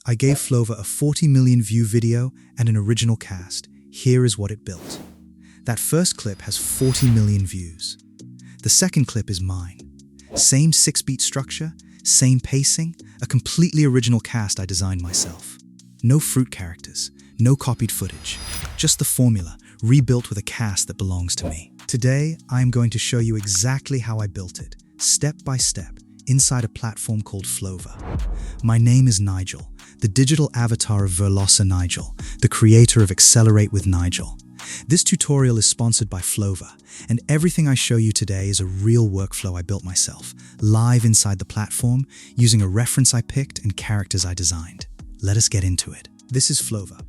I gave Flova a 40 million view video and an original cast. Here is what it built. That first clip has 40 million views. The second clip is mine. Same 6-beat structure, same pacing, a completely original cast I designed myself. No fruit characters, no copied footage, just the formula, rebuilt with a cast that belongs to me. Today, I am going to show you exactly how I built it, step by step, inside a platform called Flova. My name is Nigel, the digital avatar of Nigel, the creator of Accelerate with Nigel. This tutorial is sponsored by Flova, and everything I show you today is a real workflow I built myself, live inside the platform, using a reference I picked and characters I designed. Let us get into it. This is Flova.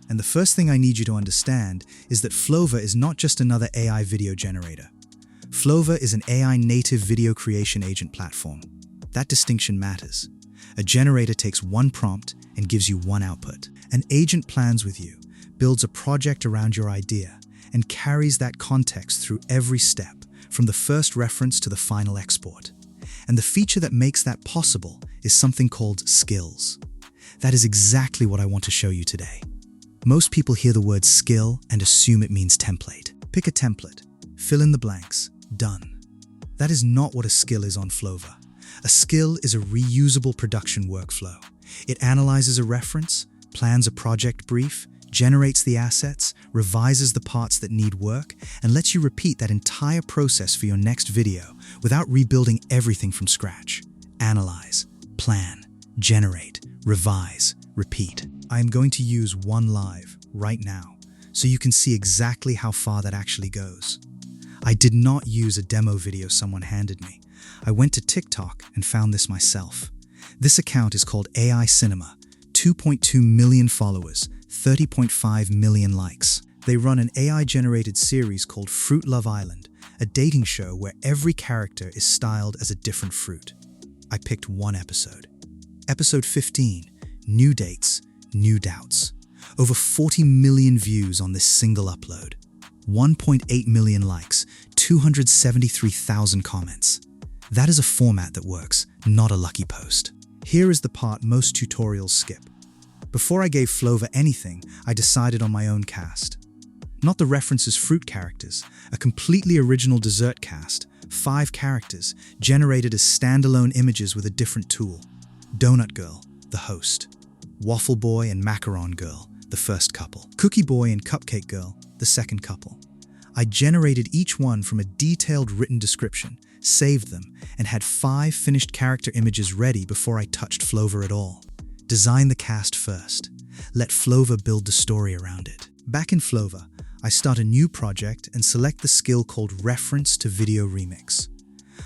And the first thing I need you to understand is that Flova is not just another AI video generator. Flova is an AI native video creation agent platform. That distinction matters. A generator takes one prompt and gives you one output. An agent plans with you, builds a project around your idea, and carries that context through every step, from the first reference to the final export. And the feature that makes that possible is something called skills. That is exactly what I want to show you today. Most people hear the word skill and assume it means template. Pick a template, fill in the blanks, done. That is not what a skill is on Flova. A skill is a reusable production workflow. It analyzes a reference, plans a project brief, generates the assets, revises the parts that need work, and lets you repeat that entire process for your next video without rebuilding everything from scratch. Analyze, plan, generate, revise, repeat. I am going to use one live right now, so you can see exactly how far that actually goes. I did not use a demo video someone handed me. I went to TikTok and found this myself. This account is called AI Cinema, 2.2 million followers, 30.5 million likes. They run an AI-generated series called Fruit Love Island, a dating show where every character is styled as a different fruit. I picked one episode. Episode 15, New Dates, New Doubts. Over 40 million views on this single upload. 1.8 million likes, 273,000 comments. That is a format that works, not a lucky post. Here is the part most tutorials skip. Before I gave Flova anything, I decided on my own cast. Not the references fruit characters, a completely original dessert cast, 5 characters, generated as standalone images with a different tool. Donut Girl, the host. Waffle Boy and Macaron Girl, the first couple. Cookie Boy and Cupcake Girl, the second couple. I generated each one from a detailed written description, saved them, and had 5 finished character images ready before I touched Flova at all. Design the cast first. Let Flova build the story around it. Back in Flova, I start a new project and select the skill called Reference to Video Remix.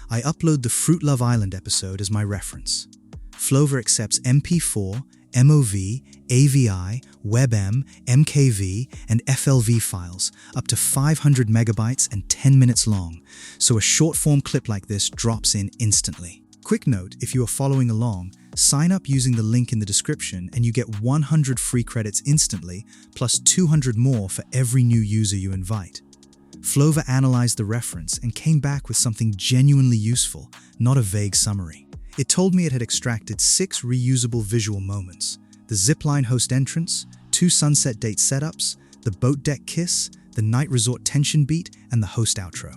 I upload the Fruit Love Island episode as my reference. Flova accepts MP4, MOV, AVI, WebM, MKV, and FLV files up to 500 megabytes and 10 minutes long, so a short-form clip like this drops in instantly. Quick note, if you are following along, sign up using the link in the description and you get 100 free credits instantly, plus 200 more for every new user you invite. Flova analyzed the reference and came back with something genuinely useful, not a vague summary. It told me it had extracted 6 reusable visual moments: the zipline host entrance, 2 sunset date setups, the boat deck kiss, the night resort tension beat, and the host outro.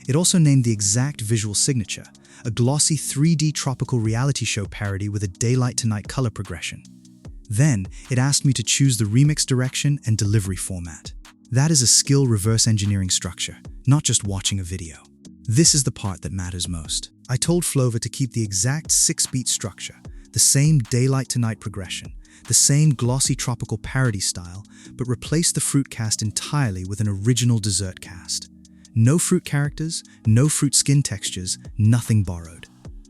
It also named the exact visual signature, a glossy 3D tropical reality show parody with a daylight to night color progression. Then, it asked me to choose the remix direction and delivery format. That is a skill reverse engineering structure, not just watching a video. This is the part that matters most. I told Flova to keep the exact 6-beat structure, the same daylight to night progression, the same glossy tropical parody style, but replace the fruit cast entirely with an original dessert cast. No fruit characters, no fruit skin textures, nothing borrowed.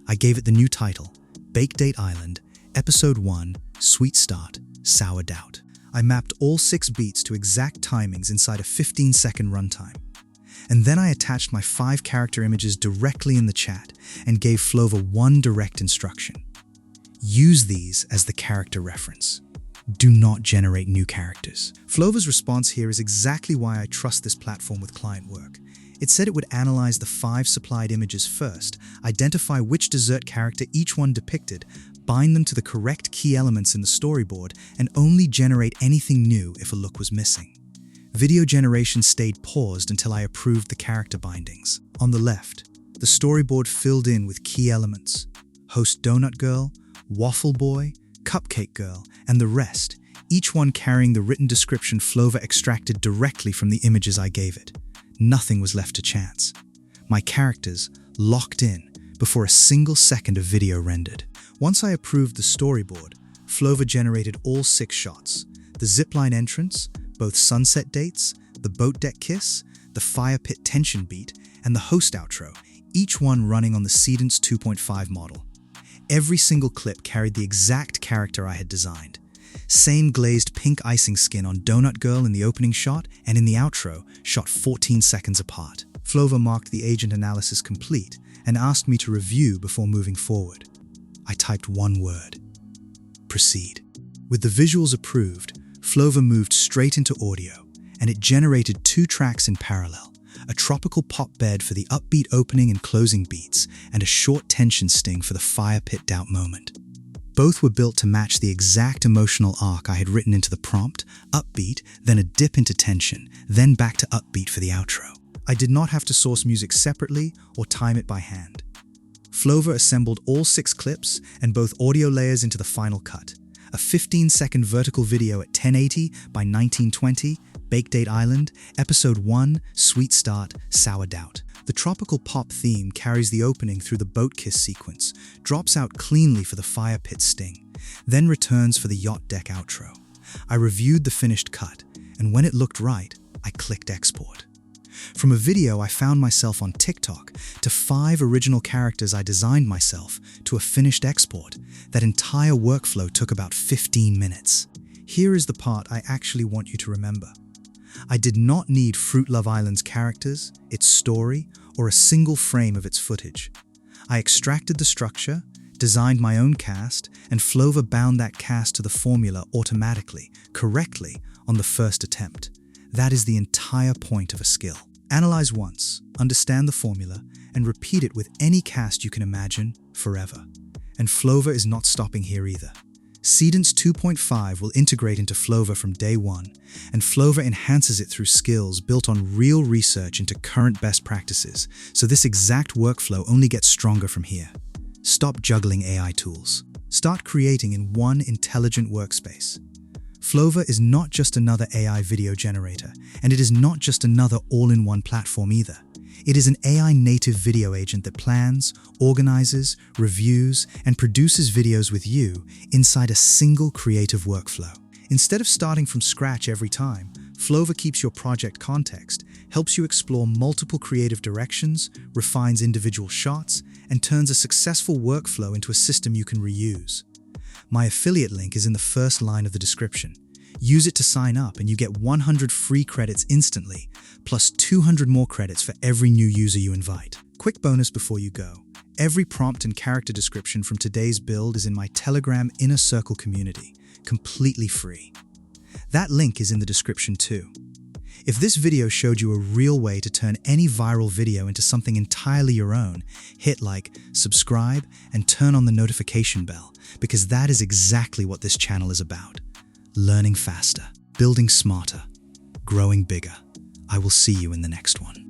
I gave it the new title, Bake Date Island, Episode 1, Sweet Start, Sour Doubt. I mapped all 6 beats to exact timings inside a 15-second runtime. And then I attached my 5 character images directly in the chat and gave Flova one direct instruction. Use these as the character reference. Do not generate new characters. Flova's response here is exactly why I trust this platform with client work. It said it would analyze the 5 supplied images first, identify which dessert character each one depicted, bind them to the correct key elements in the storyboard, and only generate anything new if a look was missing. Video generation stayed paused until I approved the character bindings. On the left, the storyboard filled in with key elements: Host Donut Girl, Waffle Boy, Cupcake Girl, and the rest, each one carrying the written description Flova extracted directly from the images I gave it. Nothing was left to chance. My characters locked in before a single second of video rendered. Once I approved the storyboard, Flova generated all 6 shots: the zipline entrance, both sunset dates, the boat deck kiss, the fire pit tension beat, and the host outro, each one running on the Sedance 2.5 model. Every single clip carried the exact character I had designed. Same glazed pink icing skin on Donut Girl in the opening shot and in the outro, shot 14 seconds apart. Flova marked the agent analysis complete and asked me to review before moving forward. I typed one word: proceed. With the visuals approved, Flova moved straight into audio, and it generated 2 tracks in parallel: a tropical pop bed for the upbeat opening and closing beats, and a short tension sting for the fire pit doubt moment. Both were built to match the exact emotional arc I had written into the prompt: upbeat, then a dip into tension, then back to upbeat for the outro. I did not have to source music separately or time it by hand. Flova assembled all 6 clips and both audio layers into the final cut: a 15-second vertical video at 1080 by 1920, Bake Date Island, Episode 1, Sweet Start, Sour Doubt. The tropical pop theme carries the opening through the boat kiss sequence, drops out cleanly for the fire pit sting, then returns for the yacht deck outro. I reviewed the finished cut, and when it looked right, I clicked export. From a video I found myself on TikTok, to 5 original characters I designed myself, to a finished export, that entire workflow took about 15 minutes. Here is the part I actually want you to remember. I did not need Fruit Love Island's characters, its story, or a single frame of its footage. I extracted the structure, designed my own cast, and Flova bound that cast to the formula automatically, correctly, on the first attempt. That is the entire point of a skill. Analyze once, understand the formula, and repeat it with any cast you can imagine, forever. And Flova is not stopping here either. Sedance 2.5 will integrate into Flova from day one, and Flova enhances it through skills built on real research into current best practices, so this exact workflow only gets stronger from here. Stop juggling AI tools. Start creating in one intelligent workspace. Flova is not just another AI video generator, and it is not just another all-in-one platform either. It is an AI-native video agent that plans, organizes, reviews, and produces videos with you inside a single creative workflow. Instead of starting from scratch every time, Flova keeps your project context, helps you explore multiple creative directions, refines individual shots, and turns a successful workflow into a system you can reuse. My affiliate link is in the first line of the description. Use it to sign up and you get 100 free credits instantly, plus 200 more credits for every new user you invite. Quick bonus before you go. Every prompt and character description from today's build is in my Telegram Inner Circle community, completely free. That link is in the description too. If this video showed you a real way to turn any viral video into something entirely your own, hit like, subscribe, and turn on the notification bell, because that is exactly what this channel is about. Learning faster, building smarter, growing bigger. I will see you in the next one.